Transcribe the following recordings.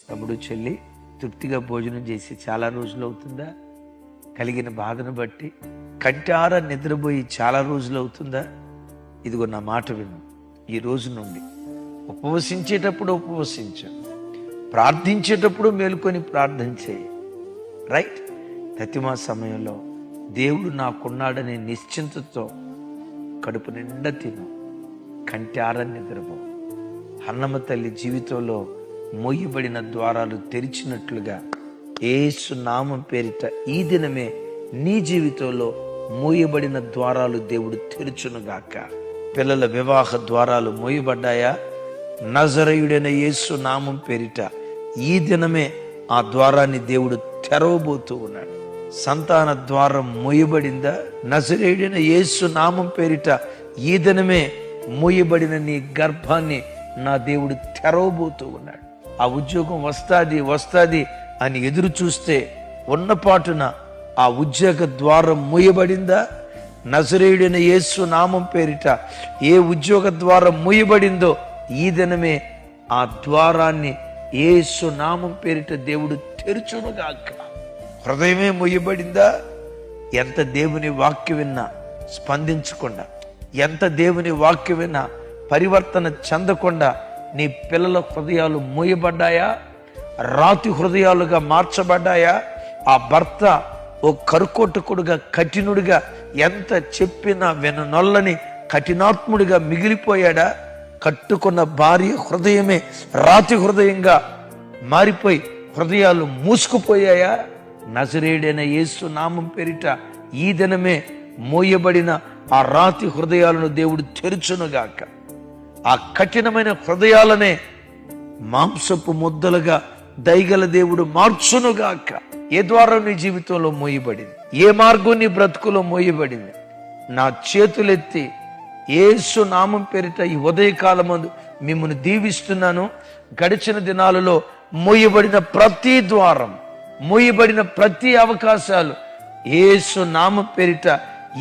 తమ్ముడు చెల్లి తృప్తిగా భోజనం చేసి చాలా రోజులు అవుతుందా? కలిగిన బాధను బట్టి కంటార నిద్రపోయి చాలా రోజులు అవుతుందా? ఇదిగో నా మాట విను. ఈ రోజు నుండి ఉపవసించేటప్పుడు ఉపవసించు, ప్రార్థించేటప్పుడు మేలుకొని ప్రార్థన చేయి. రైట్? ప్రతిమా సమయంలో దేవుడు నాకున్నాడనే నిశ్చింతతో కడుపు నిండా తిను, కంటార నిద్రపో. అన్నమ్మ తల్లి జీవితంలో మోయబడిన ద్వారాలు తెరిచినట్లుగా యేసు నామం పేరిట ఈ దినమే నీ జీవితంలో మోయబడిన ద్వారాలు దేవుడు తెరుచునుగాక. పిల్లల వివాహ ద్వారాలు మోయబడ్డాయా? నజరేయుడైన యేసు నామం పేరిట ఈ దినమే ఆ ద్వారాన్ని దేవుడు తెరవబోతూ ఉన్నాడు. సంతాన ద్వారం మోయబడిందా? నజరేయుడైన యేసు నామం పేరిట ఈ దినమే మోయబడిన నీ గర్భాన్ని నా దేవుడు తెరవబోతూ ఉన్నాడు. ఆ ఉద్యోగం వస్తాది అని ఎదురు చూస్తే ఉన్నపాటున ఆ ఉద్యోగ ద్వారం మూయబడిందా? నజరేయుడైన యేసు నామం పేరిట ఏ ఉద్యోగ ద్వారం మూయబడిందో ఈ దినమే ఆ ద్వారాన్ని యేసు నామం పేరిట దేవుడు తెరుచునుగాక. హృదయమే మూయబడిందా? ఎంత దేవుని వాక్యం విన్నా స్పందించకుండా, ఎంత దేవుని వాక్యం విన్నా పరివర్తన చెందకుండా నీ పిల్లల హృదయాలు మూయబడ్డాయా? రాతి హృదయాలుగా మార్చబడ్డాయా? ఆ భర్త ఓ కరుకోటకుడుగా, కఠినుడిగా, ఎంత చెప్పినా విననొల్లని కఠినాత్ముడిగా మిగిలిపోయాడా? కట్టుకున్న భార్య హృదయమే రాతి హృదయంగా మారిపోయి హృదయాలు మూసుకుపోయాయా? నజరేయుడైన యేసు నామం పేరిట ఈ దినమే మోయబడిన ఆ రాతి హృదయాలను దేవుడు తెరుచునుగాక. ఆ కఠినమైన హృదయాలనే మాంసపు ముద్దలుగా దయగల దేవుడు మార్చునుగాక. ఏ ద్వారం నీ జీవితంలో మోయబడింది? ఏ మార్గం నీ బ్రతుకులో మోయబడింది? నా చేతులెత్తి యేసు నామం పేరిట ఈ ఉదయకాలమందు మిమ్మల్ని దీవిస్తున్నాను. గడిచిన దినాలలో మోయబడిన ప్రతి ద్వారం, మోయబడిన ప్రతి అవకాశాలు యేసు నామం పేరిట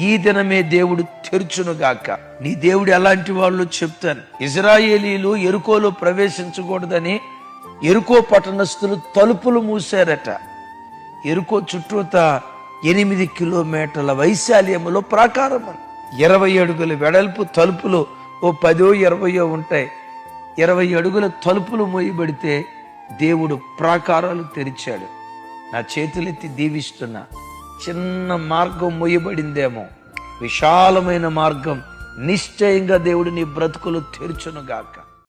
ఈ దినమే దేవుడు తెరుచునుగాక. నీ దేవుడు ఎలాంటి వాళ్ళు చెప్తాను. ఇజ్రాయేలీలు ఎరుకోలో ప్రవేశించకూడదని ఎరుకో పట్టణస్థులు తలుపులు మూసారట. ఎరుకో చుట్టూత 8 కిలోమీటర్ల వైశాల్యములో ప్రాకారం, 20 అడుగుల వెడల్పు తలుపులు, ఓ 10-20 ఉంటాయి. 20 అడుగుల తలుపులు మోయబడితే దేవుడు ప్రాకారాలు తెరిచాడు. నా చేతులెత్తి దీవిస్తున్నా. చిన్న మార్గం మోయబడిందేమో, విశాలమైన మార్గం నిశ్చయంగా దేవుడు నీ బ్రతుకులు తెరుచునుగాక.